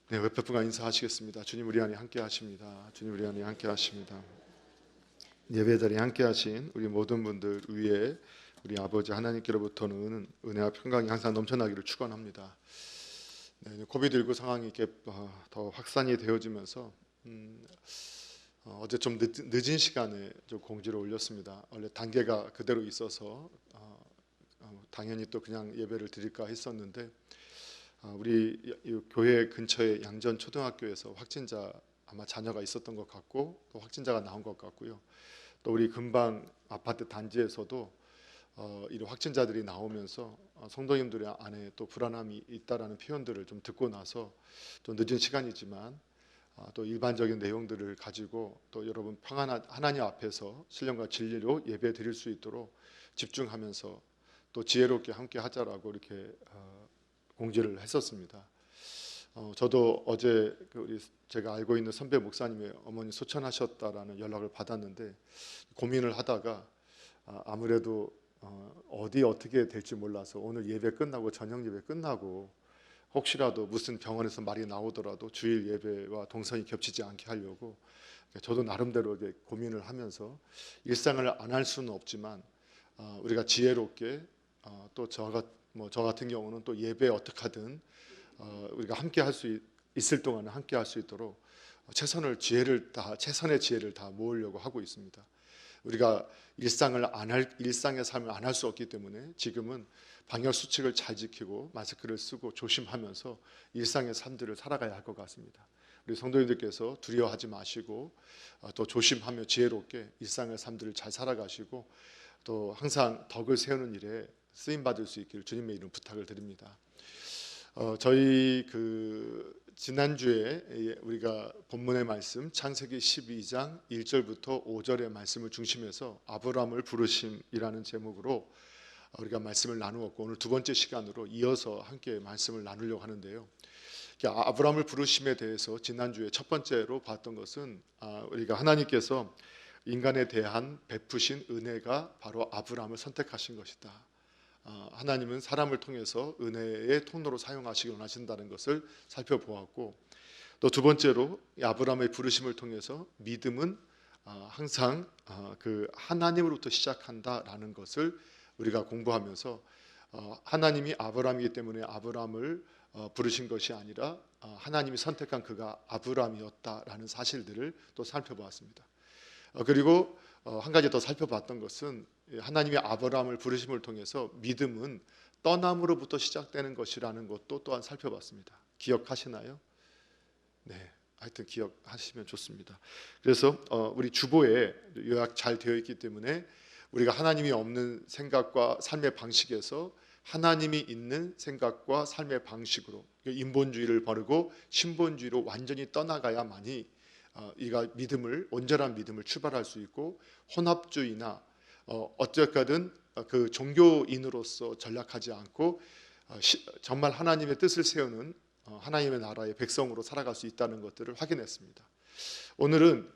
네, 웹 분과 인사하시겠습니다. 주님 우리 안에 함께 하십니다. 주님 우리 안에 함께 하십니다. 예배 자리에 함께 하신 우리 모든 분들 위에 우리 아버지 하나님께로부터는 은혜와 평강이 항상 넘쳐나기를 축원합니다. 네, 코비드19 상황이 이렇게 더 확산이 되어지면서 어제 좀 늦은 시간에 좀 공지를 올렸습니다. 원래 단계가 그대로 있어서 당연히 또 그냥 예배를 드릴까 했었는데 우리 교회 근처의 양전 초등학교에서 확진자 아마 자녀가 있었던 것 같고 또 확진자가 나온 것 같고요. 또 우리 근방 아파트 단지에서도 이런 확진자들이 나오면서 성도님들 안에 또 불안함이 있다라는 표현들을 좀 듣고 나서 좀 늦은 시간이지만 또 일반적인 내용들을 가지고 또 여러분 평안한 하나님 앞에서 신령과 진리로 예배 드릴 수 있도록 집중하면서 또 지혜롭게 함께 하자라고 이렇게 공지를 했었습니다. 저도 어제 제가 알고 있는 선배 목사님의 어머니 소천하셨다라는 연락을 받았는데 고민을 하다가 아무래도 어디 어떻게 될지 몰라서 오늘 예배 끝나고 저녁 예배 끝나고 혹시라도 무슨 병원에서 말이 나오더라도 주일 예배와 동선이 겹치지 않게 하려고 저도 나름대로 고민을 하면서 일상을 안 할 수는 없지만 우리가 지혜롭게 또 저 같은 경우는 또 예배 어떻게 하든 우리가 함께 할 수 있을 동안은 함께 할 수 있도록 최선의 지혜를 다 모으려고 하고 있습니다. 우리가 일상의 삶을 안 할 수 없기 때문에 지금은 방역 수칙을 잘 지키고 마스크를 쓰고 조심하면서 일상의 삶들을 살아가야 할 것 같습니다. 우리 성도님들께서 두려워하지 마시고 또 조심하며 지혜롭게 일상의 삶들을 잘 살아가시고 또 항상 덕을 세우는 일에 쓰임 받을 수 있기를 주님의 이름 부탁을 드립니다. 저희 지난주에 우리가 본문의 말씀 창세기 12장 1절부터 5절의 말씀을 중심해서 아브라함을 부르심이라는 제목으로 우리가 말씀을 나누었고 오늘 두 번째 시간으로 이어서 함께 말씀을 나누려고 하는데요. 아브라함을 부르심에 대해서 지난주에 첫 번째로 봤던 것은 우리가 하나님께서 인간에 대한 베푸신 은혜가 바로 아브라함을 선택하신 것이다. 하나님은 사람을 통해서 은혜의 통로로 사용하시기 원하신다는 것을 살펴보았고 또 두 번째로 아브라함의 부르심을 통해서 믿음은 항상 그 하나님으로부터 시작한다라는 것을 우리가 공부하면서 하나님이 아브라함이기 때문에 아브라함을 부르신 것이 아니라 하나님이 선택한 그가 아브라함이었다라는 사실들을 또 살펴보았습니다. 그리고 한 가지 더 살펴봤던 것은 하나님의 아브라함을 부르심을 통해서 믿음은 떠남으로부터 시작되는 것이라는 것도 또한 살펴봤습니다. 기억하시나요? 네, 하여튼 기억하시면 좋습니다. 그래서 우리 주보에 요약 잘 되어 있기 때문에 우리가 하나님이 없는 생각과 삶의 방식에서 하나님이 있는 생각과 삶의 방식으로 인본주의를 버리고 신본주의로 완전히 떠나가야만이 이가 온전한 믿음을 출발할 수 있고 혼합주의나 어쨌든 그 종교인으로서 전락하지 않고 정말 하나님의 뜻을 세우는 하나님의 나라의 백성으로 살아갈 수 있다는 것들을 확인했습니다. 오늘은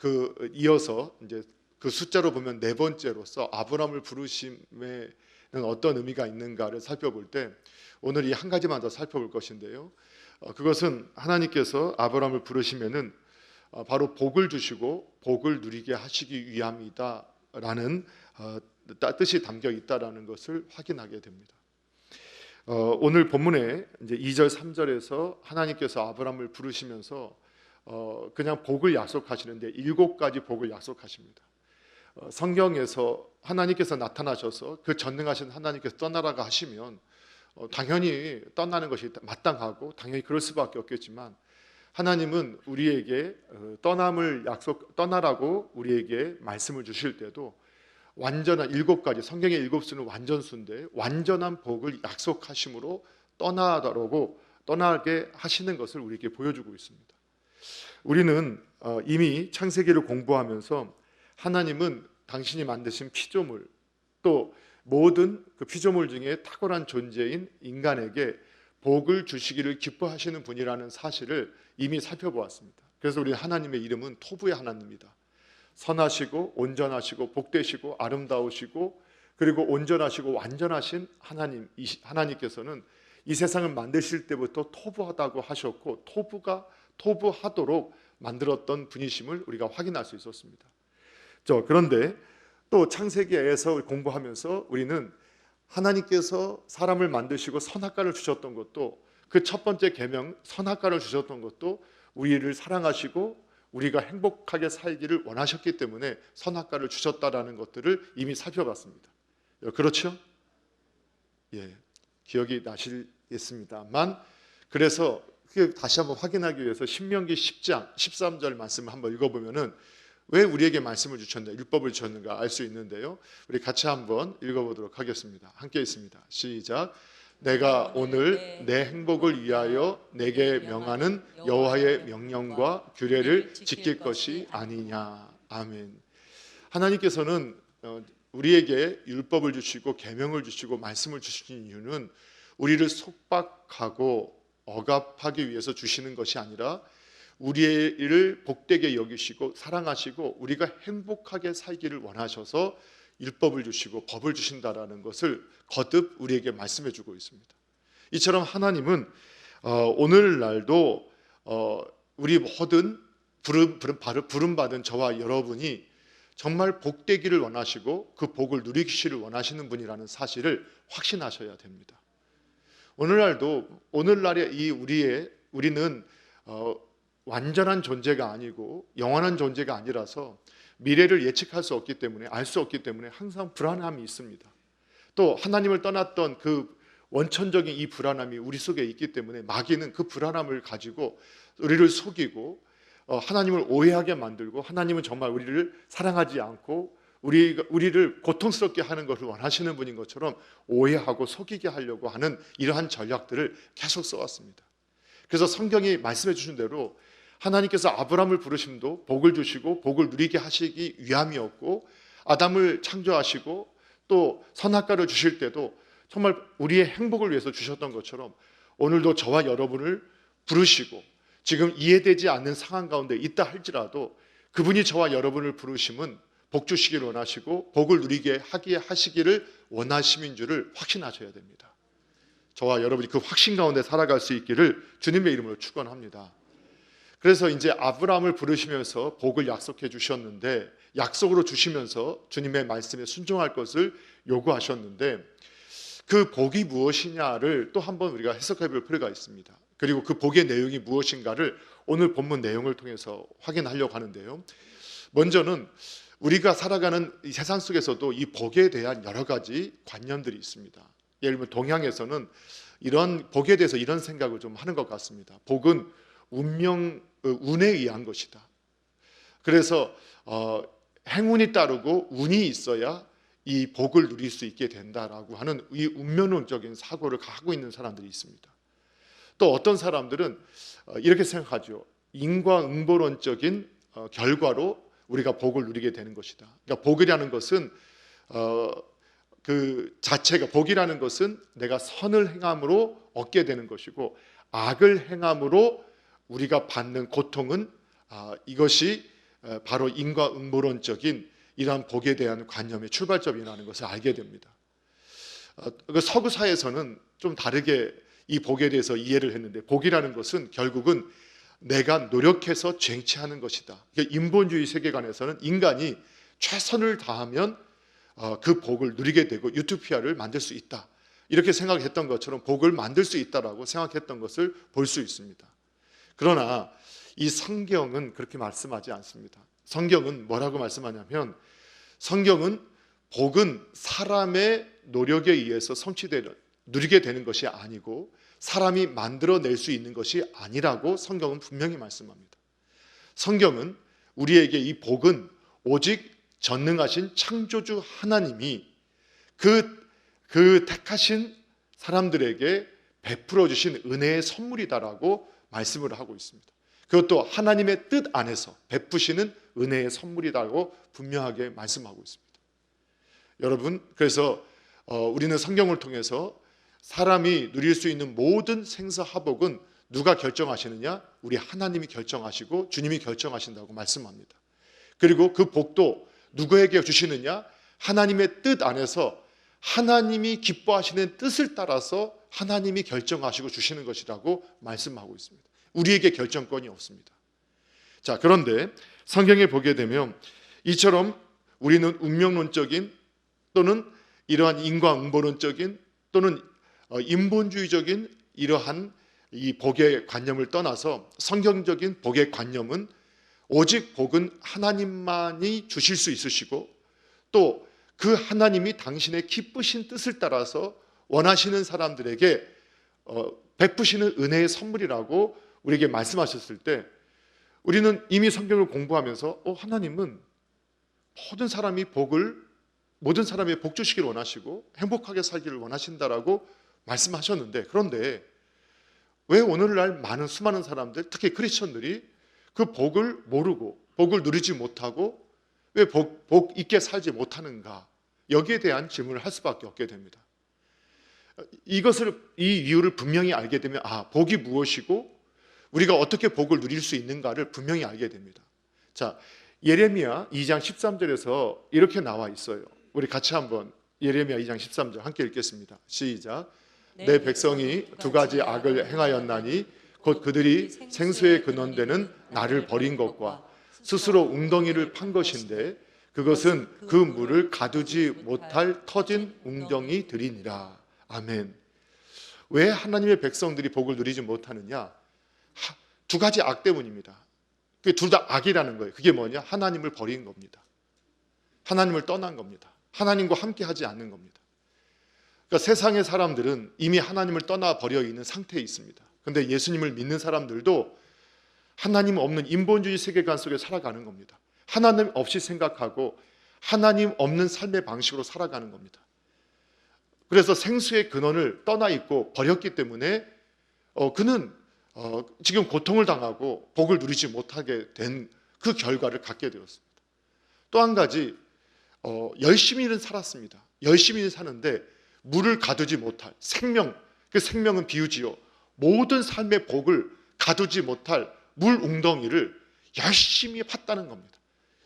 이어서 이제 그 숫자로 보면 네 번째로서 아브라함을 부르심에는 어떤 의미가 있는가를 살펴볼 때 오늘 이 한 가지만 더 살펴볼 것인데요. 그것은 하나님께서 아브라함을 부르시면은 바로 복을 주시고 복을 누리게 하시기 위함이다라는 뜻이 담겨 있다라는 것을 확인하게 됩니다. 오늘 본문에 이제 2절 3절에서 하나님께서 아브라함을 부르시면서 그냥 복을 약속하시는데 7가지 복을 약속하십니다. 성경에서 하나님께서 나타나셔서 그 전능하신 하나님께서 떠나라고 하시면 당연히 떠나는 것이 마땅하고 당연히 그럴 수밖에 없겠지만 하나님은 우리에게 떠나라고 우리에게 말씀을 주실 때도 완전한 7가지 성경의 7수는 완전수인데 완전한 복을 약속하심으로 떠나게 하시는 것을 우리에게 보여주고 있습니다. 우리는 이미 창세기를 공부하면서 하나님은 당신이 만드신 피조물 또 모든 그 피조물 중에 탁월한 존재인 인간에게 복을 주시기를 기뻐하시는 분이라는 사실을 이미 살펴보았습니다. 그래서 우리 하나님의 이름은 토부의 하나님입니다. 선하시고 온전하시고 복되시고 아름다우시고 그리고 온전하시고 완전하신 하나님께서는 이 세상을 만드실 때부터 토부하다고 하셨고 토부하도록 만들었던 분이심을 우리가 확인할 수 있었습니다. 그런데 또 창세기에서 공부하면서 우리는 하나님께서 사람을 만드시고 선악과를 주셨던 것도, 그 첫 번째 계명 선악과를 주셨던 것도 우리를 사랑하시고 우리가 행복하게 살기를 원하셨기 때문에 선악과를 주셨다라는 것들을 이미 살펴봤습니다. 그렇죠? 예, 기억이 나시겠습니다만, 그래서 다시 한번 확인하기 위해서 신명기 10장 13절 말씀을 한번 읽어보면은 왜 우리에게 말씀을 주셨는가, 율법을 주셨는가 알 수 있는데요. 우리 같이 한번 읽어보도록 하겠습니다. 함께 있습니다. 시작. 내가 오늘 내 행복을 위하여 내게 명하는 여호와의 명령과 규례를 지킬 것이 아니냐. 아멘. 하나님께서는 우리에게 율법을 주시고 계명을 주시고 말씀을 주신 이유는 우리를 속박하고 억압하기 위해서 주시는 것이 아니라 우리를 복되게 여기시고 사랑하시고 우리가 행복하게 살기를 원하셔서 율법을 주시고 법을 주신다라는 것을 거듭 우리에게 말씀해 주고 있습니다. 이처럼 하나님은 오늘날도 우리 모든 부름받은 저와 여러분이 정말 복되기를 원하시고 그 복을 누리기를 원하시는 분이라는 사실을 확신하셔야 됩니다. 오늘날의 우리는 완전한 존재가 아니고 영원한 존재가 아니라서 미래를 예측할 수 없기 때문에, 알 수 없기 때문에 항상 불안함이 있습니다. 또 하나님을 떠났던 그 원천적인 이 불안함이 우리 속에 있기 때문에 마귀는 그 불안함을 가지고 우리를 속이고 하나님을 오해하게 만들고, 하나님은 정말 우리를 사랑하지 않고 우리를 고통스럽게 하는 것을 원하시는 분인 것처럼 오해하고 속이게 하려고 하는 이러한 전략들을 계속 써왔습니다. 그래서 성경이 말씀해 주신 대로 하나님께서 아브라함을 부르심도 복을 주시고 복을 누리게 하시기 위함이었고, 아담을 창조하시고 또 선악과를 주실 때도 정말 우리의 행복을 위해서 주셨던 것처럼 오늘도 저와 여러분을 부르시고, 지금 이해되지 않는 상황 가운데 있다 할지라도 그분이 저와 여러분을 부르심은 복 주시기를 원하시고 복을 누리게 하시기를 원하심인 줄을 확신하셔야 됩니다. 저와 여러분이 그 확신 가운데 살아갈 수 있기를 주님의 이름으로 축원합니다. 그래서 이제 아브라함을 부르시면서 복을 약속해 주셨는데, 약속으로 주시면서 주님의 말씀에 순종할 것을 요구하셨는데, 그 복이 무엇이냐를 또 한번 우리가 해석해 볼 필요가 있습니다. 그리고 그 복의 내용이 무엇인가를 오늘 본문 내용을 통해서 확인하려고 하는데요. 먼저는 우리가 살아가는 이 세상 속에서도 이 복에 대한 여러 가지 관념들이 있습니다. 예를 들면 동양에서는 이런 복에 대해서 이런 생각을 좀 하는 것 같습니다. 복은 운에 의한 것이다. 그래서 행운이 따르고 운이 있어야 이 복을 누릴 수 있게 된다라고 하는 이 운명론적인 사고를 갖고 있는 사람들이 있습니다. 또 어떤 사람들은 이렇게 생각하죠. 인과응보론적인 결과로 우리가 복을 누리게 되는 것이다. 그러니까 복이라는 것은 그 자체가, 복이라는 것은 내가 선을 행함으로 얻게 되는 것이고, 악을 행함으로 우리가 받는 고통은 이것이 바로 인과응보론적인 이러한 복에 대한 관념의 출발점이라는 것을 알게 됩니다. 서구 사회에서는 좀 다르게 이 복에 대해서 이해를 했는데, 복이라는 것은 결국은 내가 노력해서 쟁취하는 것이다. 인본주의 세계관에서는 인간이 최선을 다하면 그 복을 누리게 되고 유토피아를 만들 수 있다, 이렇게 생각했던 것처럼 복을 만들 수 있다라고 생각했던 것을 볼 수 있습니다. 그러나 이 성경은 그렇게 말씀하지 않습니다. 성경은 뭐라고 말씀하냐면, 성경은 복은 사람의 노력에 의해서 누리게 되는 것이 아니고 사람이 만들어낼 수 있는 것이 아니라고 성경은 분명히 말씀합니다. 성경은 우리에게 이 복은 오직 전능하신 창조주 하나님이 그 택하신 사람들에게 베풀어 주신 은혜의 선물이다라고 말씀을 하고 있습니다. 그것도 하나님의 뜻 안에서 베푸시는 은혜의 선물이라고 분명하게 말씀하고 있습니다. 여러분, 그래서 우리는 성경을 통해서 사람이 누릴 수 있는 모든 생사화복은 누가 결정하시느냐? 우리 하나님이 결정하시고 주님이 결정하신다고 말씀합니다. 그리고 그 복도 누구에게 주시느냐? 하나님의 뜻 안에서 하나님이 기뻐하시는 뜻을 따라서 하나님이 결정하시고 주시는 것이라고 말씀하고 있습니다. 우리에게 결정권이 없습니다. 자, 그런데 성경에 보게 되면 이처럼 우리는 운명론적인 또는 이러한 인과응보론적인 또는 인본주의적인 이러한 이 복의 관념을 떠나서 성경적인 복의 관념은 오직 복은 하나님만이 주실 수 있으시고 또 그 하나님이 당신의 기쁘신 뜻을 따라서 원하시는 사람들에게 베푸시는 은혜의 선물이라고 우리에게 말씀하셨을 때 우리는 이미 성경을 공부하면서 하나님은 모든 사람이 복 주시기를 원하시고 행복하게 살기를 원하신다라고 말씀하셨는데, 그런데 왜 오늘날 수많은 사람들, 특히 크리스천들이 그 복을 모르고 복을 누리지 못하고 왜 복 있게 살지 못하는가, 여기에 대한 질문을 할 수밖에 없게 됩니다. 이 이유를 분명히 알게 되면 복이 무엇이고 우리가 어떻게 복을 누릴 수 있는가를 분명히 알게 됩니다. 자, 예레미야 2장 13절에서 이렇게 나와 있어요. 우리 같이 한번 예레미야 2장 13절 함께 읽겠습니다. 시작. 내 백성이 두 가지 악을 행하였나니 곧 그들이 생수의 근원되는 나를 버린 것과 스스로 웅덩이를 판 것인데 그것은 그 물을 가두지 못할 터진 웅덩이들이니라. 아멘. 왜 하나님의 백성들이 복을 누리지 못하느냐? 두 가지 악 때문입니다. 그게 둘 다 악이라는 거예요. 그게 뭐냐? 하나님을 버린 겁니다. 하나님을 떠난 겁니다. 하나님과 함께 하지 않는 겁니다. 그러니까 세상의 사람들은 이미 하나님을 떠나버려 있는 상태에 있습니다. 그런데 예수님을 믿는 사람들도 하나님 없는 인본주의 세계관 속에 살아가는 겁니다. 하나님 없이 생각하고 하나님 없는 삶의 방식으로 살아가는 겁니다. 그래서 생수의 근원을 떠나 있고 버렸기 때문에 그는 지금 고통을 당하고 복을 누리지 못하게 된 그 결과를 갖게 되었습니다. 또 한 가지, 열심히는 살았습니다. 열심히 사는데 물을 가두지 못할 생명, 그 생명은 비유지요. 모든 삶의 복을 가두지 못할 물 웅덩이를 열심히 팠다는 겁니다.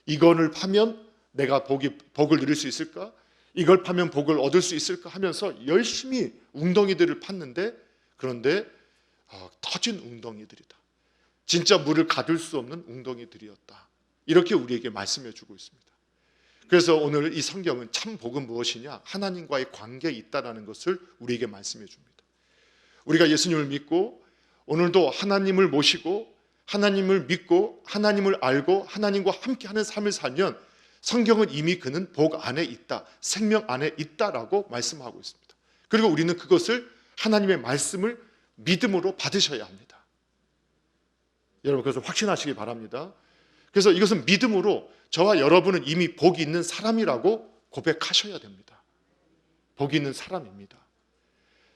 이거를 파면 내가 복을 누릴 수 있을까? 이걸 파면 복을 얻을 수 있을까? 하면서 열심히 웅덩이들을 팠는데, 그런데 터진 웅덩이들이다. 진짜 물을 가둘 수 없는 웅덩이들이었다. 이렇게 우리에게 말씀해 주고 있습니다. 그래서 오늘 이 성경은 참 복은 무엇이냐? 하나님과의 관계에 있다는 것을 우리에게 말씀해 줍니다. 우리가 예수님을 믿고 오늘도 하나님을 모시고 하나님을 믿고 하나님을 알고 하나님과 함께하는 삶을 살면 성경은 이미 그는 복 안에 있다, 생명 안에 있다라고 말씀하고 있습니다. 그리고 우리는 그것을 하나님의 말씀을 믿음으로 받으셔야 합니다. 여러분, 그래서 확신하시기 바랍니다. 그래서 이것은 믿음으로 저와 여러분은 이미 복이 있는 사람이라고 고백하셔야 됩니다. 복이 있는 사람입니다.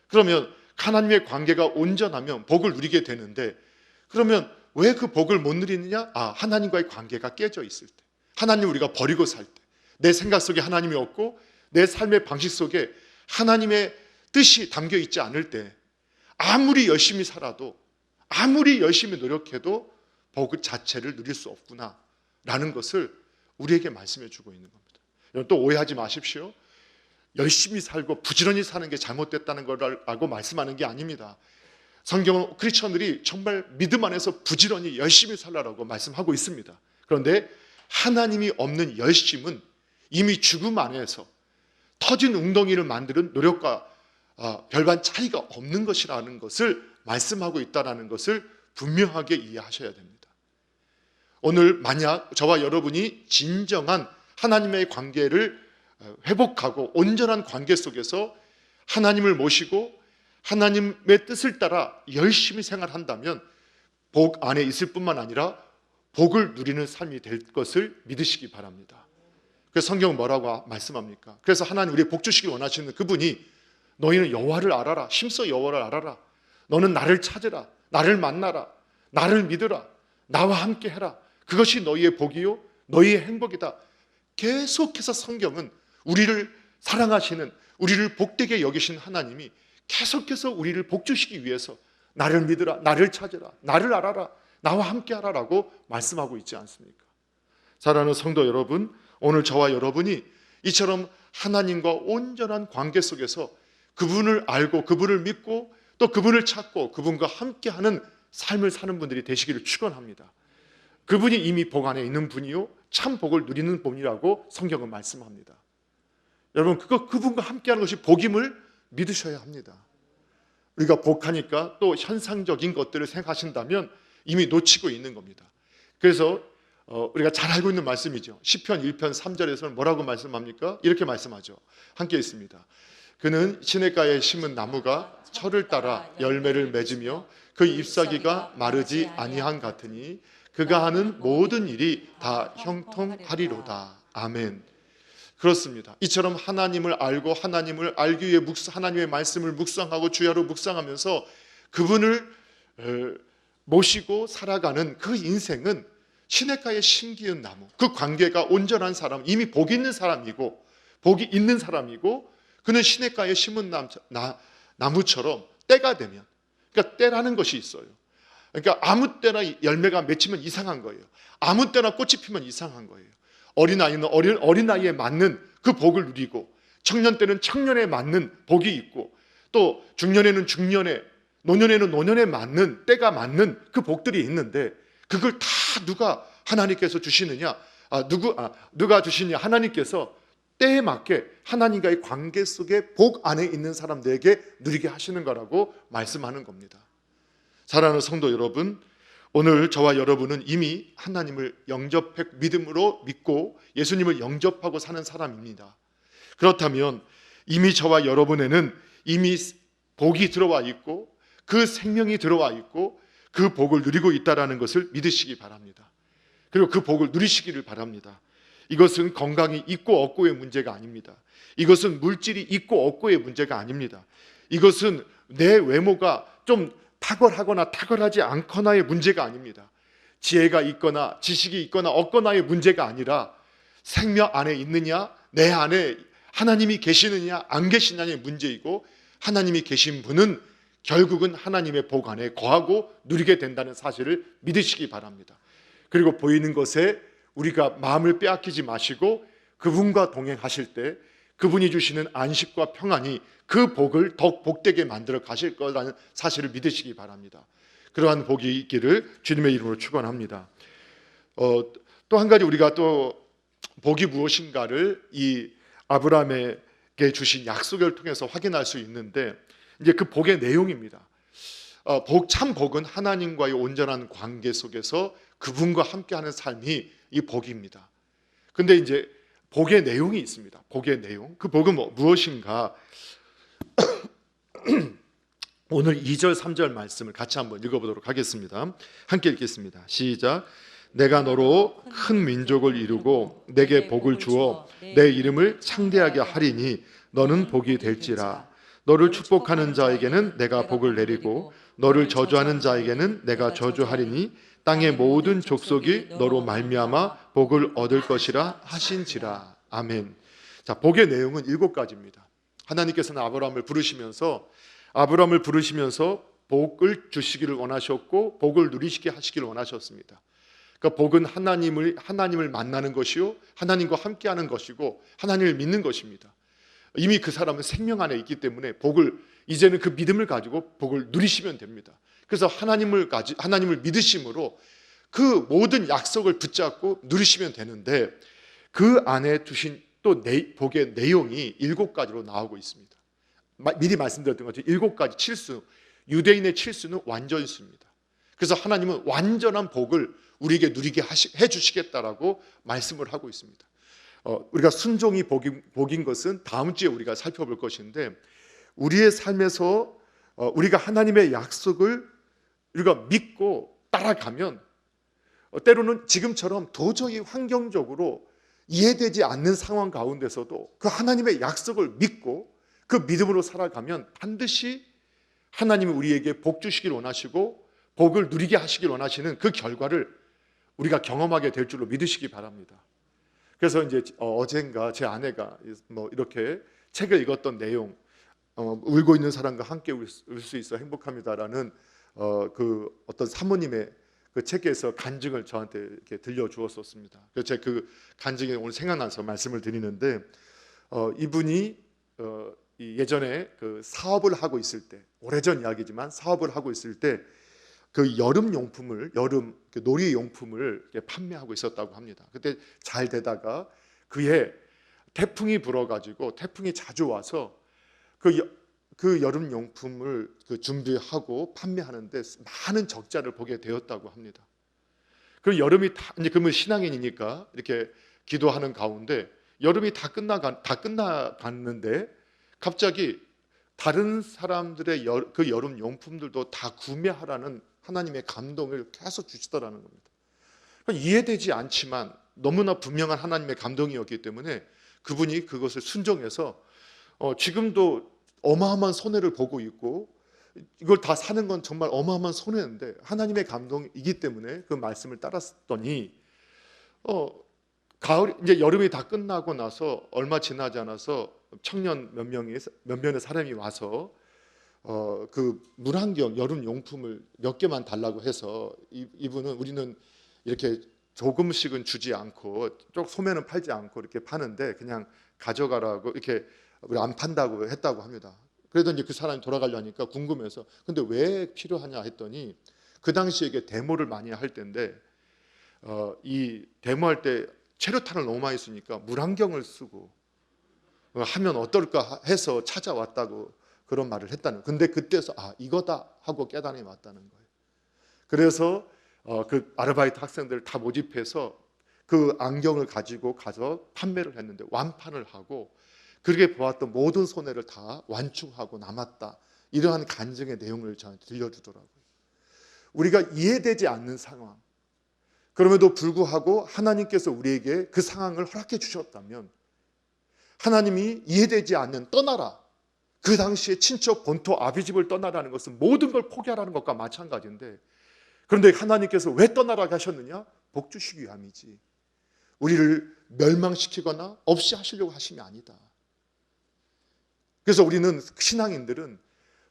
그러면 하나님의 관계가 온전하면 복을 누리게 되는데, 그러면 왜 그 복을 못 누리느냐? 하나님과의 관계가 깨져 있을 때, 하나님을 우리가 버리고 살 때, 내 생각 속에 하나님이 없고 내 삶의 방식 속에 하나님의 뜻이 담겨 있지 않을 때 아무리 열심히 살아도 아무리 열심히 노력해도 복 자체를 누릴 수 없구나 라는 것을 우리에게 말씀해 주고 있는 겁니다. 여러분, 또 오해하지 마십시오. 열심히 살고 부지런히 사는 게 잘못됐다는 거라고 말씀하는 게 아닙니다. 성경은 크리스천들이 정말 믿음 안에서 부지런히 열심히 살라라고 말씀하고 있습니다. 그런데 하나님이 없는 열심은 이미 죽음 안에서 터진 웅덩이를 만드는 노력과 별반 차이가 없는 것이라는 것을 말씀하고 있다는 것을 분명하게 이해하셔야 됩니다. 오늘 만약 저와 여러분이 진정한 하나님의 관계를 회복하고 온전한 관계 속에서 하나님을 모시고 하나님의 뜻을 따라 열심히 생활한다면 복 안에 있을 뿐만 아니라 복을 누리는 삶이 될 것을 믿으시기 바랍니다. 그래서 성경은 뭐라고 말씀합니까? 그래서 하나님 우리의 복 주시기 원하시는 그분이 너희는 여호와를 알아라, 힘써 여호와를 알아라, 너는 나를 찾으라, 나를 만나라, 나를 믿으라, 나와 함께 해라, 그것이 너희의 복이요 너희의 행복이다. 계속해서 성경은 우리를 사랑하시는, 우리를 복되게 여기신 하나님이 계속해서 우리를 복 주시기 위해서 나를 믿으라, 나를 찾으라, 나를 알아라, 나와 함께 하라라고 말씀하고 있지 않습니까? 사랑하는 성도 여러분, 오늘 저와 여러분이 이처럼 하나님과 온전한 관계 속에서 그분을 알고 그분을 믿고 또 그분을 찾고 그분과 함께하는 삶을 사는 분들이 되시기를 축원합니다. 그분이 이미 복 안에 있는 분이요 참 복을 누리는 분이라고 성경은 말씀합니다. 여러분 그분과 함께하는 것이 복임을 믿으셔야 합니다. 우리가 복하니까 또 현상적인 것들을 생각하신다면 이미 놓치고 있는 겁니다. 그래서 우리가 잘 알고 있는 말씀이죠. 시편 1편 3절에서는 뭐라고 말씀합니까? 이렇게 말씀하죠. 함께 있습니다. 그는 시냇가에 심은 나무가 철을 따라 열매를 맺으며 그 잎사귀가 마르지 아니한 같으니 그가 하는 모든 일이 다 형통하리로다. 아멘. 그렇습니다. 이처럼 하나님을 알고 하나님을 알기 위해 하나님의 말씀을 묵상하고 주야로 묵상하면서 그분을 모시고 살아가는 그 인생은 시냇가에 심기은 나무, 그 관계가 온전한 사람, 이미 복이 있는 사람이고 복이 있는 사람이고 그는 시냇가에 심은 나무처럼 때가 되면, 그러니까 때라는 것이 있어요. 그러니까 아무 때나 열매가 맺히면 이상한 거예요. 아무 때나 꽃이 피면 이상한 거예요. 어린아이는 어린아이에 맞는 그 복을 누리고 청년 때는 청년에 맞는 복이 있고 또 중년에는 중년에 노년에는 노년에 맞는 때가 맞는 그 복들이 있는데 그걸 다 누가 하나님께서 주시느냐? 누가 주시냐? 하나님께서 때에 맞게 하나님과의 관계 속에 복 안에 있는 사람들에게 누리게 하시는 거라고 말씀하는 겁니다. 사랑하는 성도 여러분, 오늘 저와 여러분은 이미 하나님을 믿음으로 믿고 예수님을 영접하고 사는 사람입니다. 그렇다면 이미 저와 여러분에는 이미 복이 들어와 있고 그 생명이 들어와 있고 그 복을 누리고 있다는 것을 믿으시기 바랍니다. 그리고 그 복을 누리시기를 바랍니다. 이것은 건강이 있고 없고의 문제가 아닙니다. 이것은 물질이 있고 없고의 문제가 아닙니다. 이것은 내 외모가 좀 탁월하거나 탁월하지 않거나의 문제가 아닙니다. 지혜가 있거나 지식이 있거나 없거나의 문제가 아니라 생명 안에 있느냐, 내 안에 하나님이 계시느냐 안 계시느냐의 문제이고 하나님이 계신 분은 결국은 하나님의 복 안에 거하고 누리게 된다는 사실을 믿으시기 바랍니다. 그리고 보이는 것에 우리가 마음을 빼앗기지 마시고 그분과 동행하실 때 그분이 주시는 안식과 평안이 그 복을 더욱 복되게 만들어 가실 거라는 사실을 믿으시기 바랍니다. 그러한 복이 있기를 주님의 이름으로 축원합니다. 또 한 가지 우리가 또 복이 무엇인가를 이 아브라함에게 주신 약속을 통해서 확인할 수 있는데 이제 그 복의 내용입니다. 참 복은 하나님과의 온전한 관계 속에서 그분과 함께하는 삶이 이 복입니다. 근데 이제 복의 내용이 있습니다. 복의 내용. 그 복은 무엇인가? 오늘 2절 3절 말씀을 같이 한번 읽어보도록 하겠습니다. 함께 읽겠습니다. 시작. 내가 너로 큰 민족을 이루고 내게 복을 주어 내 이름을 창대하게 하리니 너는 복이 될지라. 너를 축복하는 자에게는 내가 복을 내리고 너를 저주하는 자에게는 내가 저주하리니 땅의 모든 족속이 너로 말미암아 복을 얻을 것이라 하신지라. 아멘. 자, 복의 내용은 7가지입니다. 하나님께서는 아브라함을 부르시면서 복을 주시기를 원하셨고 복을 누리시게 하시기를 원하셨습니다. 그러니까 복은 하나님을 만나는 것이요 하나님과 함께하는 것이고 하나님을 믿는 것입니다. 이미 그 사람은 생명 안에 있기 때문에 이제는 그 믿음을 가지고 복을 누리시면 됩니다. 그래서 하나님을 믿으심으로 그 모든 약속을 붙잡고 누리시면 되는데 그 안에 두신 또 복의 내용이 7가지로 나오고 있습니다. 미리 말씀드렸던 것처럼 7가지 칠수, 유대인의 칠수는 완전수입니다. 그래서 하나님은 완전한 복을 우리에게 누리게 해주시겠다라고 말씀을 하고 있습니다. 우리가 순종이 복인 것은 다음 주에 우리가 살펴볼 것인데 우리의 삶에서 우리가 하나님의 약속을 우리가 믿고 따라가면 때로는 지금처럼 도저히 환경적으로 이해되지 않는 상황 가운데서도 그 하나님의 약속을 믿고 그 믿음으로 살아가면 반드시 하나님이 우리에게 복 주시길 원하시고 복을 누리게 하시길 원하시는 그 결과를 우리가 경험하게 될 줄로 믿으시기 바랍니다. 그래서 이제 어젠가 제 아내가 이렇게 책을 읽었던 내용, 울고 있는 사람과 함께 울 수 있어 행복합니다라는 그 어떤 사모님의 그 책에서 간증을 저한테 이렇게 들려주었었습니다. 그래서 제가 그 간증이 오늘 생각나서 말씀을 드리는데 이분이 예전에 그 사업을 하고 있을 때, 오래전 이야기지만 사업을 하고 있을 때 그 여름 놀이 용품을 판매하고 있었다고 합니다. 그때 잘 되다가 그해 태풍이 불어가지고 태풍이 자주 와서 그 여름 용품을 준비하고 판매하는데 많은 적자를 보게 되었다고 합니다. 그 여름이 이제 그러면 신앙인이니까 이렇게 기도하는 가운데 여름이 다 끝나갔는데 갑자기 다른 사람들의 그 여름 용품들도 다 구매하라는 하나님의 감동을 계속 주시더라는 겁니다. 이해되지 않지만 너무나 분명한 하나님의 감동이었기 때문에 그분이 그것을 순종해서 지금도 어마어마한 손해를 보고 있고 이걸 다 사는 건 정말 어마어마한 손해인데 하나님의 감동이기 때문에 그 말씀을 따랐더니 가을 이제 여름이 다 끝나고 나서 얼마 지나지 않아서 청년 몇 명의 사람이 와서 그 물안경 여름 용품을 몇 개만 달라고 해서 이분은 우리는 이렇게 조금씩은 주지 않고 쪽 소매는 팔지 않고 이렇게 파는데 그냥 가져가라고 이렇게 우리 안 판다고 했다고 합니다. 그래도 이제 그 사람이 돌아가려니까 궁금해서 근데 왜 필요하냐 했더니 그 당시에 이게 데모를 많이 할 때인데 이 데모할 때 체류탄을 너무 많이 쓰니까 물안경을 쓰고 하면 어떨까 해서 찾아왔다고 그런 말을 했다는. 근데 그때서 이거다 하고 깨달음이 왔다는 거예요. 그래서 그 아르바이트 학생들을 다 모집해서 그 안경을 가지고 가서 판매를 했는데 완판을 하고 그렇게 보았던 모든 손해를 다 완충하고 남았다. 이러한 간증의 내용을 저한테 들려주더라고요. 우리가 이해되지 않는 상황, 그럼에도 불구하고 하나님께서 우리에게 그 상황을 허락해 주셨다면 하나님이 이해되지 않는 떠나라, 그 당시에 친척 본토 아비집을 떠나라는 것은 모든 걸 포기하라는 것과 마찬가지인데 그런데 하나님께서 왜 떠나라고 하셨느냐? 복 주시기 위함이지 우리를 멸망시키거나 없이 하시려고 하심이 아니다. 그래서 우리는 신앙인들은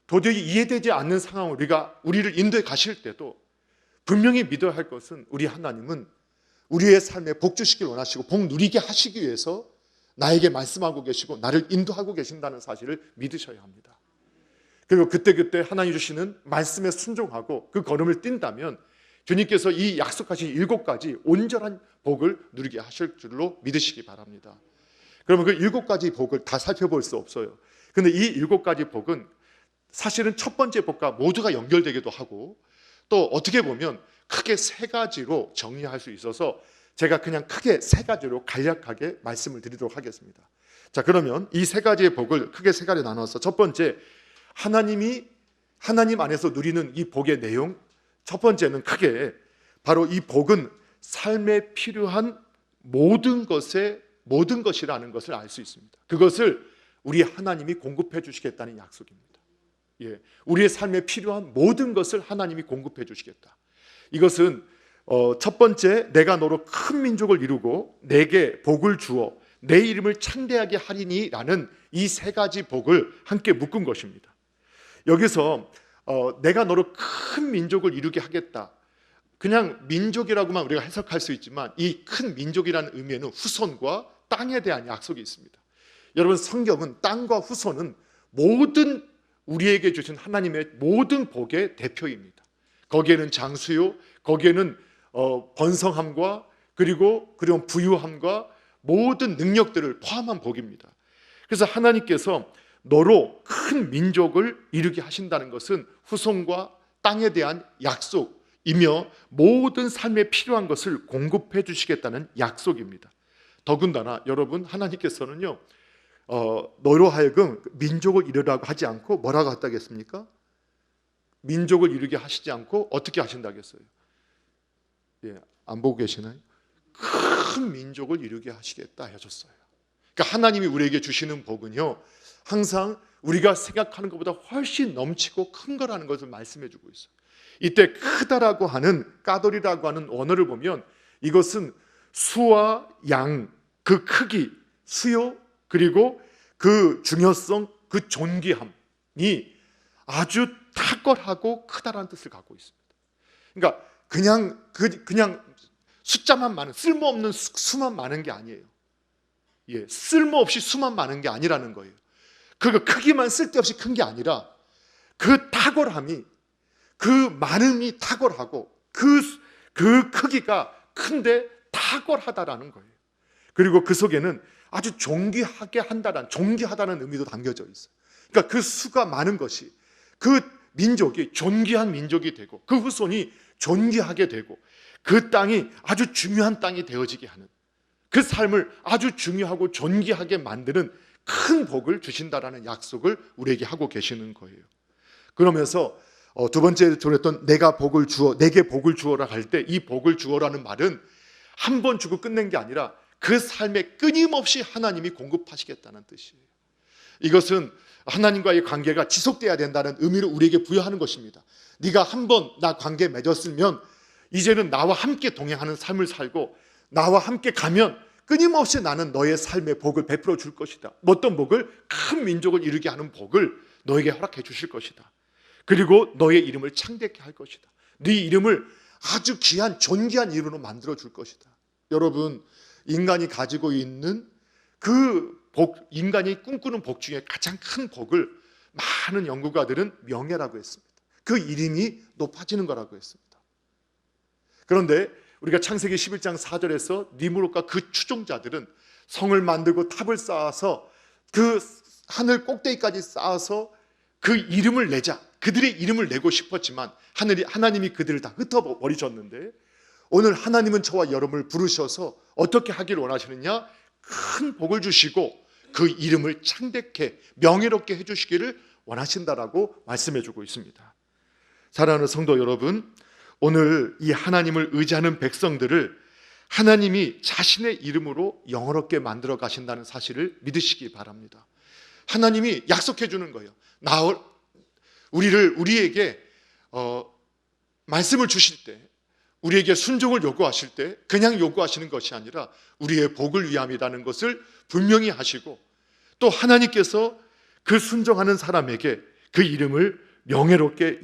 도저히 이해되지 않는 상황을 우리를 인도해 가실 때도 분명히 믿어야 할 것은 우리 하나님은 우리의 삶에 복 주시길 원하시고 복 누리게 하시기 위해서 나에게 말씀하고 계시고 나를 인도하고 계신다는 사실을 믿으셔야 합니다. 그리고 그때그때 하나님 주시는 말씀에 순종하고 그 걸음을 뛴다면 주님께서 이 약속하신 7가지 온전한 복을 누리게 하실 줄로 믿으시기 바랍니다. 그러면 그 7가지 복을 다 살펴볼 수 없어요. 그런데 이 7가지 복은 사실은 첫 번째 복과 모두가 연결되기도 하고 또 어떻게 보면 크게 3가지로 정리할 수 있어서 제가 그냥 크게 3가지로 간략하게 말씀을 드리도록 하겠습니다. 자, 그러면 이 3가지의 복을 크게 3가지 나눠서 첫 번째, 하나님 안에서 누리는 이 복의 내용, 첫 번째는 크게 바로 이 복은 삶에 필요한 모든 것이라는 것을 알 수 있습니다. 그것을 우리 하나님이 공급해 주시겠다는 약속입니다. 우리의 삶에 필요한 모든 것을 하나님이 공급해 주시겠다. 이것은 첫 번째, 내가 너로 큰 민족을 이루고 내게 복을 주어 내 이름을 창대하게 하리니 라는 이 3가지 복을 함께 묶은 것입니다. 여기서 내가 너로 큰 민족을 이루게 하겠다. 그냥 민족이라고만 우리가 해석할 수 있지만 이 큰 민족이라는 의미에는 후손과 땅에 대한 약속이 있습니다. 여러분, 성경은 땅과 후손은 모든 우리에게 주신 하나님의 모든 복의 대표입니다. 거기에는 장수요, 거기에는 번성함과 그리고 부유함과 모든 능력들을 포함한 복입니다. 그래서 하나님께서 너로 큰 민족을 이루게 하신다는 것은 후손과 땅에 대한 약속이며 모든 삶에 필요한 것을 공급해 주시겠다는 약속입니다. 더군다나 여러분, 하나님께서는요 너로 하여금 민족을 이루라고 하지 않고 뭐라고 했다겠습니까? 민족을 이루게 하시지 않고 어떻게 하신다겠어요? 안 보고 계시나요? 큰 민족을 이루게 하시겠다 하셨어요. 그러니까 하나님이 우리에게 주시는 복은요 항상 우리가 생각하는 것보다 훨씬 넘치고 큰 거라는 것을 말씀해 주고 있어요. 이때 크다라고 하는, 까돌이라고 하는 원어를 보면 이것은 수와 양, 그 크기, 수요, 그리고 그 중요성, 그 존귀함이 아주 탁월하고 크다라는 뜻을 갖고 있습니다. 그러니까 그냥 숫자만 많은, 쓸모없는 수만 많은 게 아니에요. 쓸모없이 수만 많은 게 아니라는 거예요. 그 크기만 쓸데없이 큰 게 아니라 그 탁월함이, 그 많음이 탁월하고 그 크기가 큰데 탁월하다라는 거예요. 그리고 그 속에는 아주 존귀하다는 의미도 담겨져 있어요. 그러니까 그 수가 많은 것이 그 민족이 존귀한 민족이 되고 그 후손이 존귀하게 되고 그 땅이 아주 중요한 땅이 되어지게 하는, 그 삶을 아주 중요하고 존귀하게 만드는 큰 복을 주신다라는 약속을 우리에게 하고 계시는 거예요. 그러면서 두 번째 들었던 내게 복을 주어라 할 때 이 복을 주어라는 말은 한 번 주고 끝낸 게 아니라 그 삶에 끊임없이 하나님이 공급하시겠다는 뜻이에요. 이것은 하나님과의 관계가 지속돼야 된다는 의미를 우리에게 부여하는 것입니다. 네가 한 번 나 관계 맺었으면 이제는 나와 함께 동행하는 삶을 살고 나와 함께 가면 끊임없이 나는 너의 삶에 복을 베풀어 줄 것이다. 어떤 복을? 큰 민족을 이루게 하는 복을 너에게 허락해 주실 것이다. 그리고 너의 이름을 창대케 할 것이다. 네 이름을 아주 귀한 존귀한 이름으로 만들어 줄 것이다. 여러분, 인간이 가지고 있는 그 복, 인간이 꿈꾸는 복 중에 가장 큰 복을 많은 연구가들은 명예라고 했습니다. 그 이름이 높아지는 거라고 했습니다. 그런데 우리가 창세기 11장 4절에서 니므롯과 그 추종자들은 성을 만들고 탑을 쌓아서 그 하늘 꼭대기까지 쌓아서 그 이름을 내자, 그들의 이름을 내고 싶었지만 하나님이 그들을 다 흩어버리셨는데, 오늘 하나님은 저와 여러분을 부르셔서 어떻게 하기를 원하시느냐? 큰 복을 주시고 그 이름을 창대케 명예롭게 해주시기를 원하신다라고 말씀해주고 있습니다. 사랑하는 성도 여러분, 오늘 이 하나님을 의지하는 백성들을 하나님이 자신의 이름으로 영화롭게 만들어 가신다는 사실을 믿으시기 바랍니다. 하나님이 약속해 주는 거예요. 우리에게 말씀을 주실 때, 우리에게 순종을 요구하실 때 그냥 요구하시는 것이 아니라 우리의 복을 위함이라는 것을 분명히 하시고, 또 하나님께서 그 순종하는 사람에게 그 이름을 명예롭게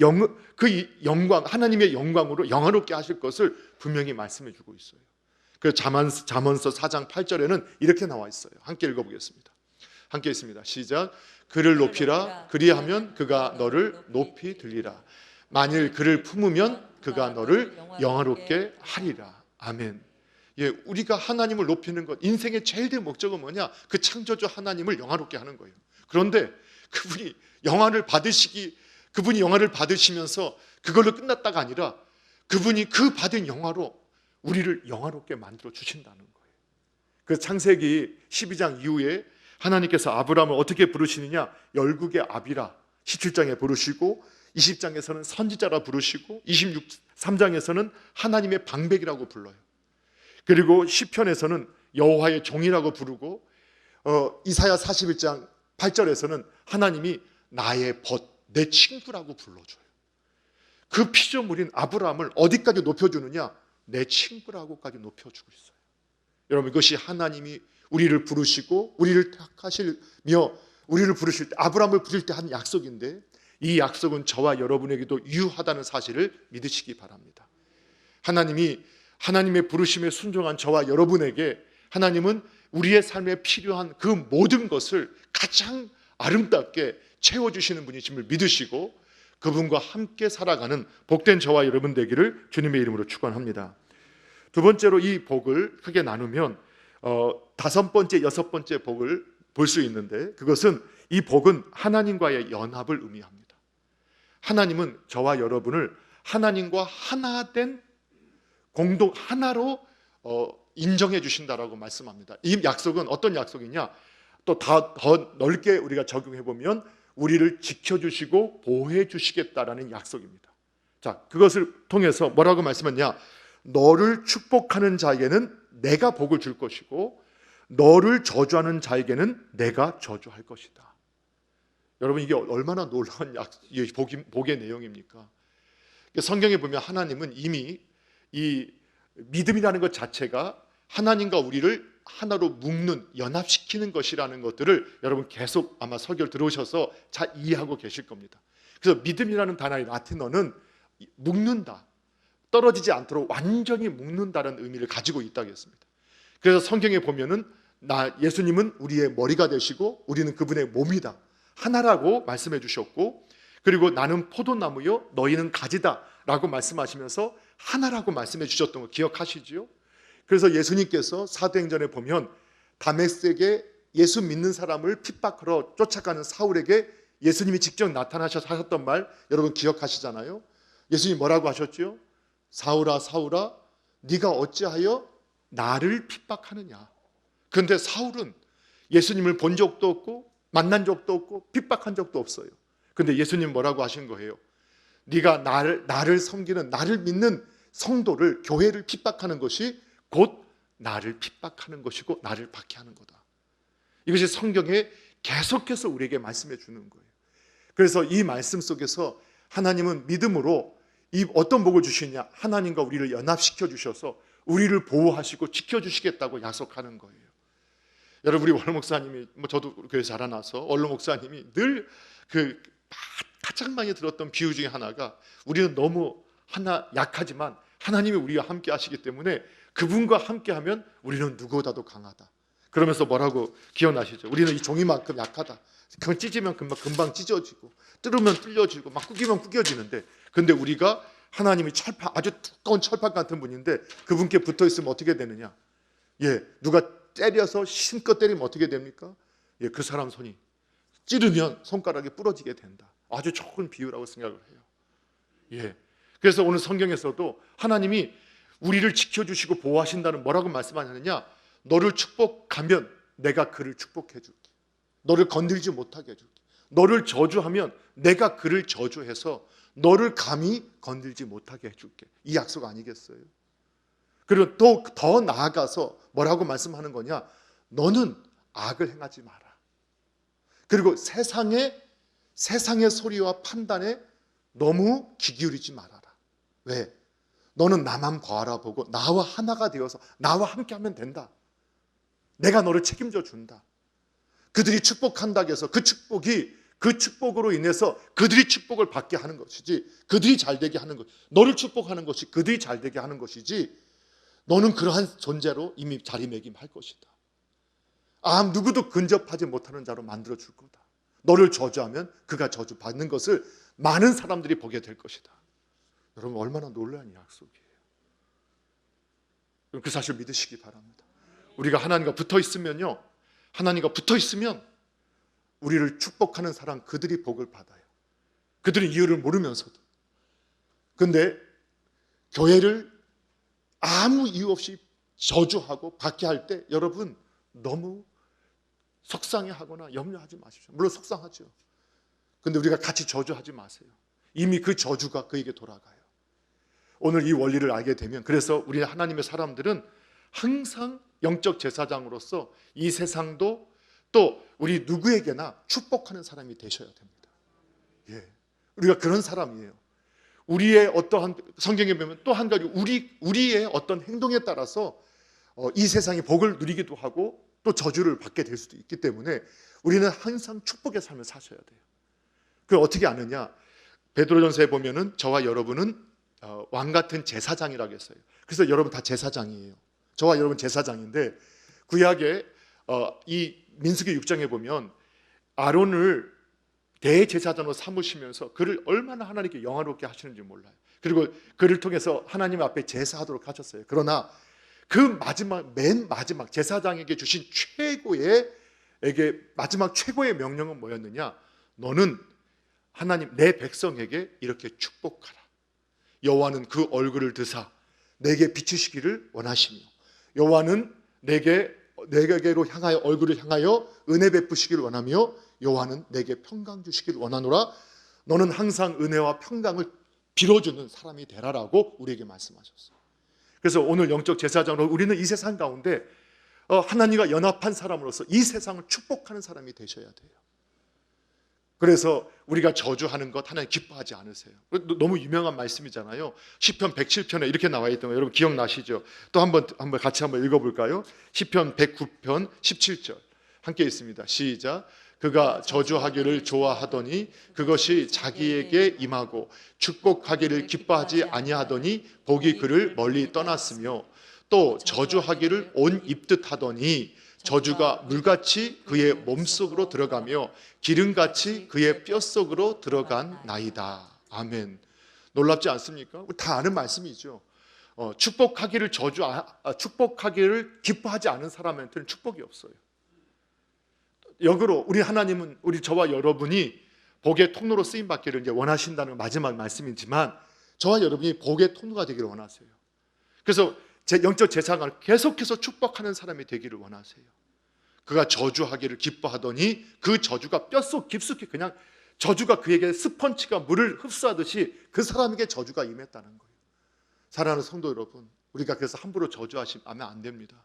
하나님의 영광으로 영화롭게 하실 것을 분명히 말씀해 주고 있어요. 그 잠언서 4장 8절에는 이렇게 나와 있어요. 함께 읽어보겠습니다. 함께 있습니다. 시작. 그를 높이라. 그리하면 그가 너를 높이 들리라. 만일 그를 품으면 그가 너를 영화롭게 하리라. 아멘. 우리가 하나님을 높이는 것, 인생의 제일 된 목적은 뭐냐? 그 창조주 하나님을 영화롭게 하는 거예요. 그런데 그분이 영화를 받으시면서 그걸로 끝났다가 아니라 그분이 그 받은 영화로 우리를 영화롭게 만들어 주신다는 거예요. 그 창세기 12장 이후에 하나님께서 아브라함을 어떻게 부르시느냐? 열국의 아비라 17장에 부르시고, 20장에서는 선지자라 부르시고, 23장에서는 하나님의 방백이라고 불러요. 그리고 시편에서는 여호와의 종이라고 부르고, 이사야 41장 8절에서는 하나님이 나의 벗, 내 친구라고 불러줘요. 그 피조물인 아브라함을 어디까지 높여주느냐? 내 친구라고까지 높여주고 있어요. 여러분, 이것이 하나님이 우리를 부르시고 우리를 택하시며 우리를 부르실 때, 아브라함을 부르실 때 한 약속인데, 이 약속은 저와 여러분에게도 유효하다는 사실을 믿으시기 바랍니다. 하나님의 부르심에 순종한 저와 여러분에게 하나님은 우리의 삶에 필요한 그 모든 것을 가장 아름답게 채워주시는 분이심을 믿으시고 그분과 함께 살아가는 복된 저와 여러분 되기를 주님의 이름으로 축원합니다. 두 번째로 이 복을 크게 나누면 다섯 번째, 여섯 번째 복을 볼 수 있는데, 그것은 이 복은 하나님과의 연합을 의미합니다. 하나님은 저와 여러분을 하나님과 하나된 하나로 인정해 주신다라고 말씀합니다. 이 약속은 어떤 약속이냐? 또 더 넓게 우리가 적용해 보면 우리를 지켜주시고 보호해 주시겠다라는 약속입니다. 자, 그것을 통해서 뭐라고 말씀했냐? 너를 축복하는 자에게는 내가 복을 줄 것이고 너를 저주하는 자에게는 내가 저주할 것이다. 여러분, 이게 얼마나 놀라운 복의 내용입니까? 성경에 보면 하나님은 이미 이 믿음이라는 것 자체가 하나님과 우리를 하나로 묶는, 연합시키는 것이라는 것들을 여러분 계속 아마 설교를 들어오셔서 잘 이해하고 계실 겁니다. 그래서 믿음이라는 단어의 라틴어는 묶는다, 떨어지지 않도록 완전히 묶는다는 의미를 가지고 있다고 했습니다. 그래서 성경에 보면은 예수님은 우리의 머리가 되시고 우리는 그분의 몸이다, 하나라고 말씀해 주셨고, 그리고 나는 포도나무요 너희는 가지다 라고 말씀하시면서 하나라고 말씀해 주셨던 거 기억하시지요? 그래서 예수님께서 사도행전에 보면 다메섹에 예수 믿는 사람을 핍박하러 쫓아가는 사울에게 예수님이 직접 나타나셔서 하셨던 말 여러분 기억하시잖아요. 예수님이 뭐라고 하셨죠? 사울아 사울아 네가 어찌하여 나를 핍박하느냐. 그런데 사울은 예수님을 본 적도 없고 만난 적도 없고 핍박한 적도 없어요. 그런데 예수님 뭐라고 하신 거예요? 네가 나를 섬기는, 나를 믿는 성도를, 교회를 핍박하는 것이 곧 나를 핍박하는 것이고 나를 박해하는 거다. 이것이 성경에 계속해서 우리에게 말씀해 주는 거예요. 그래서 이 말씀 속에서 하나님은 믿음으로 이 어떤 복을 주시냐, 하나님과 우리를 연합시켜 주셔서 우리를 보호하시고 지켜주시겠다고 약속하는 거예요. 여러분, 우리 원로 목사님이, 저도 교회 자라나서 원로 목사님이 늘 가장 많이 들었던 비유 중에 하나가, 우리는 너무 약하지만 하나님이 우리와 함께 하시기 때문에 그분과 함께하면 우리는 누구보다도 강하다. 그러면서 뭐라고 기억나시죠? 우리는 이 종이만큼 약하다. 그건 찢으면 금방 찢어지고 뚫으면 뚫려지고 막 구기면 구겨지는데, 근데 우리가 하나님이 아주 두꺼운 철판 같은 분인데 그분께 붙어 있으면 어떻게 되느냐? 누가 때려서 힘껏 때리면 어떻게 됩니까? 그 사람 손이 찌르면 손가락이 부러지게 된다. 아주 좋은 비유라고 생각을 해요. 그래서 오늘 성경에서도 하나님이 우리를 지켜주시고 보호하신다는 뭐라고 말씀하느냐? 너를 축복하면 내가 그를 축복해 줄게. 너를 건들지 못하게 해줄게. 너를 저주하면 내가 그를 저주해서 너를 감히 건들지 못하게 해줄게. 이 약속 아니겠어요? 그리고 또 더 나아가서 뭐라고 말씀하는 거냐? 너는 악을 행하지 마라. 그리고 세상의 소리와 판단에 너무 귀 기울이지 말아라. 왜? 너는 나만 바라보고 나와 하나가 되어서 나와 함께하면 된다. 내가 너를 책임져 준다. 그들이 축복한다고 해서 그 축복으로 인해서 그들이 축복을 받게 하는 것이지, 그들이 잘되게 하는 것, 너를 축복하는 것이 그들이 잘되게 하는 것이지, 너는 그러한 존재로 이미 자리매김할 것이다. 누구도 근접하지 못하는 자로 만들어 줄 거다. 너를 저주하면 그가 저주받는 것을 많은 사람들이 보게 될 것이다. 여러분, 얼마나 놀라운 약속이에요. 그 사실 믿으시기 바랍니다. 우리가 하나님과 붙어 있으면요, 하나님과 붙어 있으면 우리를 축복하는 사람, 그들이 복을 받아요. 그들은 이유를 모르면서도. 근데 교회를 아무 이유 없이 저주하고 박해할 때 여러분 너무 속상해하거나 염려하지 마십시오. 물론 속상하죠. 근데 우리가 같이 저주하지 마세요. 이미 그 저주가 그에게 돌아가요. 오늘 이 원리를 알게 되면, 그래서 우리 하나님의 사람들은 항상 영적 제사장으로서 이 세상도 또 우리 누구에게나 축복하는 사람이 되셔야 됩니다. 우리가 그런 사람이에요. 우리의 어떠한, 성경에 보면 또 한 가지, 우리의 어떤 행동에 따라서 이 세상이 복을 누리기도 하고 또 저주를 받게 될 수도 있기 때문에 우리는 항상 축복의 삶을 사셔야 돼요. 그걸 어떻게 아느냐? 베드로전서에 보면은 저와 여러분은 왕 같은 제사장이라고 했어요. 그래서 여러분 다 제사장이에요. 저와 여러분 제사장인데, 구약에 이 민수기 6장에 보면 아론을 대제사장으로 삼으시면서 그를 얼마나 하나님께 영화롭게 하시는지 몰라요. 그리고 그를 통해서 하나님 앞에 제사하도록 하셨어요. 그러나 그 맨 마지막 제사장에게 주신 마지막 최고의 명령은 뭐였느냐? 너는 하나님 내 백성에게 이렇게 축복하라. 여호와는 그 얼굴을 드사 내게 비추시기를 원하시며, 여호와는 내게로 향하여 얼굴을 향하여 은혜 베푸시기를 원하며, 여호와는 내게 평강 주시기를 원하노라. 너는 항상 은혜와 평강을 빌어주는 사람이 되라라고 우리에게 말씀하셨어요. 그래서 오늘 영적 제사장으로 우리는 이 세상 가운데 하나님과 연합한 사람으로서 이 세상을 축복하는 사람이 되셔야 돼요. 그래서 우리가 저주하는 것 하나님 기뻐하지 않으세요. 너무 유명한 말씀이잖아요. 시편 107편에 이렇게 나와 있던 거 여러분 기억나시죠? 또 한번 같이 한번 읽어볼까요? 시편 109편 17절 함께 있습니다. 시작. 그가 저주하기를 좋아하더니 그것이 자기에게 임하고 축복하기를 기뻐하지 아니하더니 복이 그를 멀리 떠났으며, 또 저주하기를 온 입듯 하더니 저주가 물같이 그의 몸속으로 들어가며 기름같이 그의 뼛속으로 들어간 나이다. 아멘. 놀랍지 않습니까? 다 아는 말씀이죠. 축복하기를 기뻐하지 않은 사람한테는 축복이 없어요. 역으로 우리 하나님은 우리 저와 여러분이 복의 통로로 쓰임 받기를 이제 원하신다는 마지막 말씀이지만 저와 여러분이 복의 통로가 되기를 원하세요. 그래서 제 영적 재산을 계속해서 축복하는 사람이 되기를 원하세요. 그가 저주하기를 기뻐하더니 그 저주가 뼛속 깊숙이 그냥 저주가 그에게 스펀지가 물을 흡수하듯이 그 사람에게 저주가 임했다는 거예요. 사랑하는 성도 여러분, 우리가 그래서 함부로 저주하시면 안 됩니다.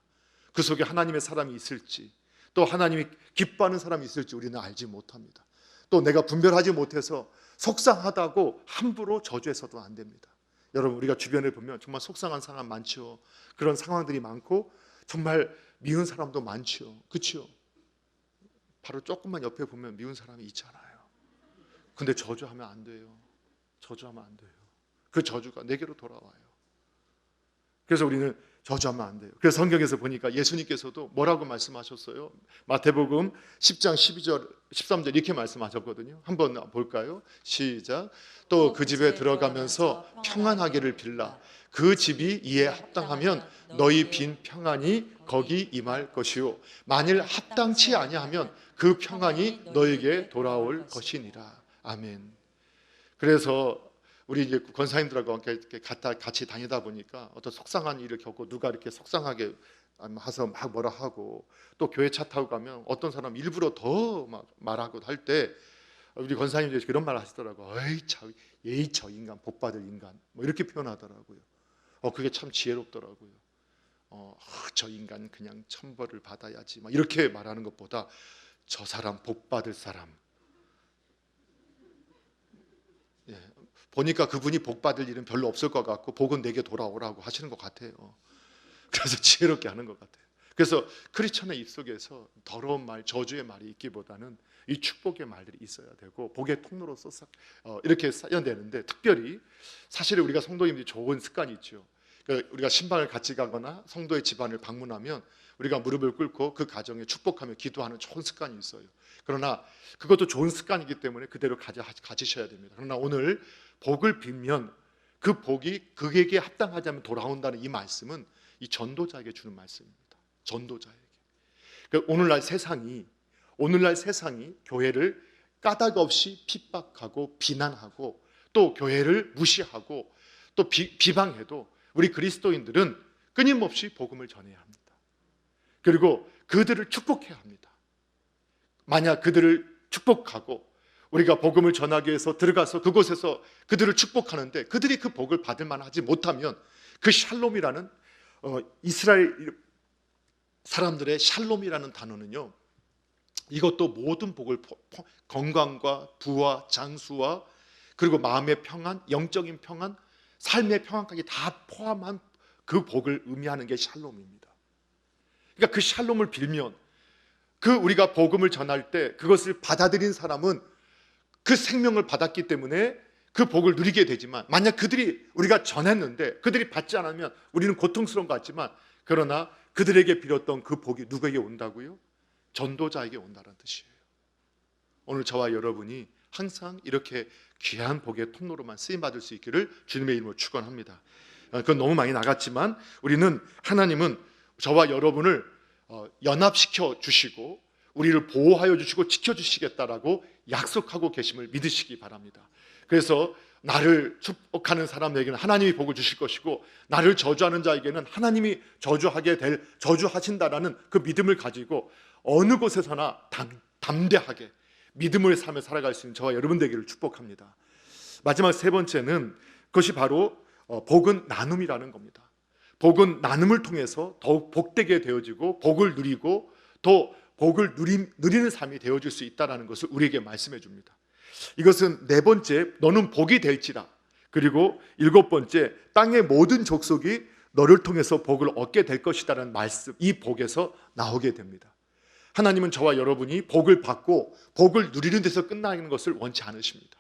그 속에 하나님의 사람이 있을지 또 하나님이 기뻐하는 사람이 있을지 우리는 알지 못합니다. 또 내가 분별하지 못해서 속상하다고 함부로 저주해서도 안 됩니다. 여러분, 우리가 주변에 보면 정말 속상한 상황 많죠. 그런 상황들이 많고 정말 미운 사람도 많죠. 그렇죠? 바로 조금만 옆에 보면 미운 사람이 있잖아요. 근데 저주하면 안 돼요. 저주하면 안 돼요. 그 저주가 내게로 돌아와요. 그래서 우리는 저주하면 안 돼요. 그래서 성경에서 보니까 예수님께서도 뭐라고 말씀하셨어요? 마태복음 10장 12절 13절 이렇게 말씀하셨거든요. 한번 볼까요? 시작. 또 그 집에 들어가면서 평안하기를 빌라. 그 집이 이에 합당하면 너희 빈 평안이 거기 임할 것이요 만일 합당치 아니하면 그 평안이 너에게 돌아올 것이니라. 아멘. 그래서 우리 이제 권사님들하고 같이 다니다 보니까 어떤 속상한 일을 겪고 누가 이렇게 속상하게 해서 막 뭐라 하고 또 교회 차 타고 가면 어떤 사람 일부러 더 막 말하고 할 때 우리 권사님들이 그런 말 하시더라고요. 에이 저 인간 복 받을 인간 뭐 이렇게 표현하더라고요. 그게 참 지혜롭더라고요. 저 인간 그냥 천벌을 받아야지 막 이렇게 말하는 것보다 저 사람 복 받을 사람. 예, 보니까 그분이 복 받을 일은 별로 없을 것 같고 복은 내게 돌아오라고 하시는 것 같아요. 그래서 지혜롭게 하는 것 같아요. 그래서 크리스천의 입속에서 더러운 말, 저주의 말이 있기보다는 이 축복의 말들이 있어야 되고 복의 통로로서 이렇게 쌓여야 되는데, 특별히 사실 우리가 성도님들이 좋은 습관이 있죠. 그러니까 우리가 신방을 같이 가거나 성도의 집안을 방문하면 우리가 무릎을 꿇고 그 가정에 축복하며 기도하는 좋은 습관이 있어요. 그러나 그것도 좋은 습관이기 때문에 그대로 가지셔야 됩니다. 그러나 오늘 복을 빌면 그 복이 그에게 합당하자면 돌아온다는 이 말씀은 이 전도자에게 주는 말씀입니다. 전도자에게. 그러니까 오늘날 세상이 교회를 까닭 없이 핍박하고 비난하고 또 교회를 무시하고 또 비방해도 우리 그리스도인들은 끊임없이 복음을 전해야 합니다. 그리고 그들을 축복해야 합니다. 만약 그들을 축복하고 우리가 복음을 전하기 위해서 들어가서 그곳에서 그들을 축복하는데 그들이 그 복을 받을 만하지 못하면 그 샬롬이라는 이스라엘 사람들의 샬롬이라는 단어는요, 이것도 모든 복을, 건강과 부와 장수와 그리고 마음의 평안, 영적인 평안, 삶의 평안까지 다 포함한 그 복을 의미하는 게 샬롬입니다. 그러니까 그 샬롬을 빌면 그 우리가 복음을 전할 때 그것을 받아들인 사람은 그 생명을 받았기 때문에 그 복을 누리게 되지만, 만약 그들이 우리가 전했는데 그들이 받지 않으면 우리는 고통스러운 것 같지만, 그러나 그들에게 빌었던 그 복이 누구에게 온다고요? 전도자에게 온다는 뜻이에요. 오늘 저와 여러분이 항상 이렇게 귀한 복의 통로로만 쓰임받을 수 있기를 주님의 이름으로 축원합니다. 그건 너무 많이 나갔지만 하나님은 저와 여러분을 연합시켜 주시고 우리를 보호하여 주시고 지켜주시겠다라고 약속하고 계심을 믿으시기 바랍니다. 그래서 나를 축복하는 사람에게는 하나님이 복을 주실 것이고 나를 저주하는 자에게는 하나님이 저주하신다라는 그 믿음을 가지고 어느 곳에서나 담대하게 믿음의 삶을 살아갈 수 있는 저와 여러분 되기를 축복합니다. 마지막 세 번째는 그것이 바로 복은 나눔이라는 겁니다. 복은 나눔을 통해서 더욱 복되게 되어지고 복을 누리고 또 복을 누리는 삶이 되어질 수 있다는 것을 우리에게 말씀해 줍니다. 이것은 네 번째, 너는 복이 될지라, 그리고 일곱 번째, 땅의 모든 족속이 너를 통해서 복을 얻게 될 것이다라는 말씀, 이 복에서 나오게 됩니다. 하나님은 저와 여러분이 복을 받고 복을 누리는 데서 끝나는 것을 원치 않으십니다.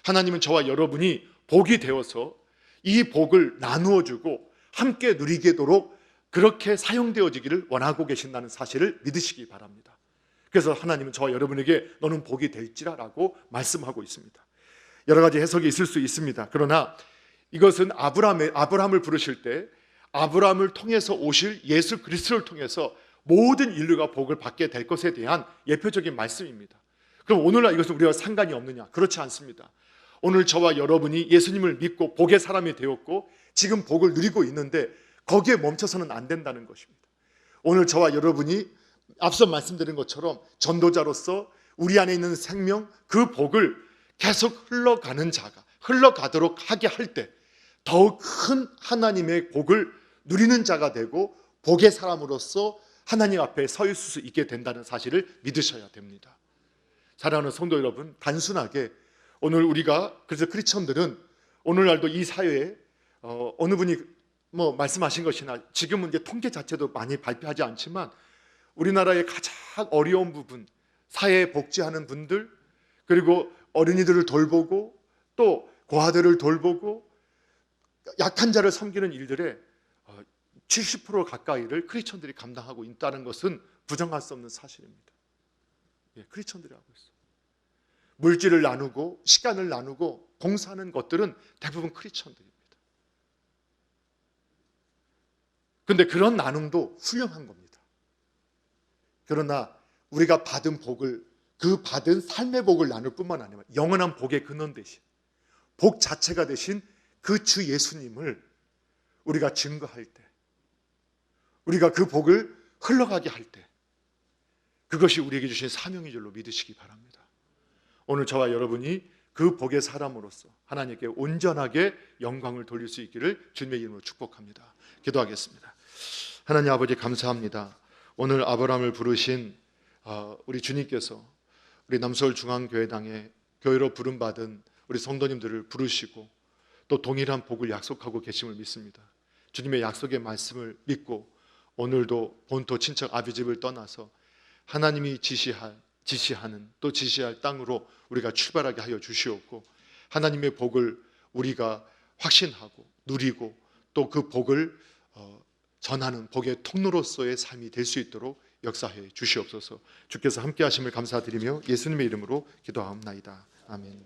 하나님은 저와 여러분이 복이 되어서 이 복을 나누어 주고 함께 누리게 도록 그렇게 사용되어지기를 원하고 계신다는 사실을 믿으시기 바랍니다. 그래서 하나님은 저와 여러분에게 너는 복이 될지라라고 말씀하고 있습니다. 여러 가지 해석이 있을 수 있습니다. 그러나 이것은 아브라함을 부르실 때 아브라함을 통해서 오실 예수 그리스도를 통해서 모든 인류가 복을 받게 될 것에 대한 예표적인 말씀입니다. 그럼 오늘날 이것은 우리와 상관이 없느냐? 그렇지 않습니다. 오늘 저와 여러분이 예수님을 믿고 복의 사람이 되었고 지금 복을 누리고 있는데 거기에 멈춰서는 안 된다는 것입니다. 오늘 저와 여러분이 앞서 말씀드린 것처럼 전도자로서 우리 안에 있는 생명, 그 복을 계속 흘러가는 자가 흘러가도록 하게 할 때 더욱 큰 하나님의 복을 누리는 자가 되고 복의 사람으로서 하나님 앞에 서 있을 수 있게 된다는 사실을 믿으셔야 됩니다. 사랑하는 성도 여러분, 단순하게 오늘 우리가 그래서 크리스천들은 오늘날도 이 사회에 어느 분이 말씀하신 것이나 지금은 이제 통계 자체도 많이 발표하지 않지만 우리나라의 가장 어려운 부분, 사회에 복지하는 분들, 그리고 어린이들을 돌보고 또 고아들을 돌보고 약한 자를 섬기는 일들의 70% 가까이를 크리스천들이 감당하고 있다는 것은 부정할 수 없는 사실입니다. 크리스천들이 하고 있어요. 물질을 나누고 시간을 나누고 봉사하는 것들은 대부분 크리스천들입니다. 그런데 그런 나눔도 훌륭한 겁니다. 그러나 우리가 받은 복을, 그 받은 삶의 복을 나눌 뿐만 아니라 영원한 복의 근원 대신, 복 자체가 되신 그 주 예수님을 우리가 증거할 때, 우리가 그 복을 흘러가게 할 때, 그것이 우리에게 주신 사명인 줄로 믿으시기 바랍니다. 오늘 저와 여러분이 그 복의 사람으로서 하나님께 온전하게 영광을 돌릴 수 있기를 주님의 이름으로 축복합니다. 기도하겠습니다. 하나님 아버지 감사합니다. 오늘 아브라함을 부르신 우리 주님께서 우리 남서울 중앙교회당에 교회로 부름받은 우리 성도님들을 부르시고 또 동일한 복을 약속하고 계심을 믿습니다. 주님의 약속의 말씀을 믿고 오늘도 본토 친척 아비집을 떠나서 하나님이 지시하는 또 지시할 땅으로 우리가 출발하게 하여 주시옵고 하나님의 복을 우리가 확신하고 누리고 또 그 복을 전하는 복의 통로로서의 삶이 될 수 있도록 역사해 주시옵소서. 주께서 함께 하심을 감사드리며 예수님의 이름으로 기도하옵나이다. 아멘.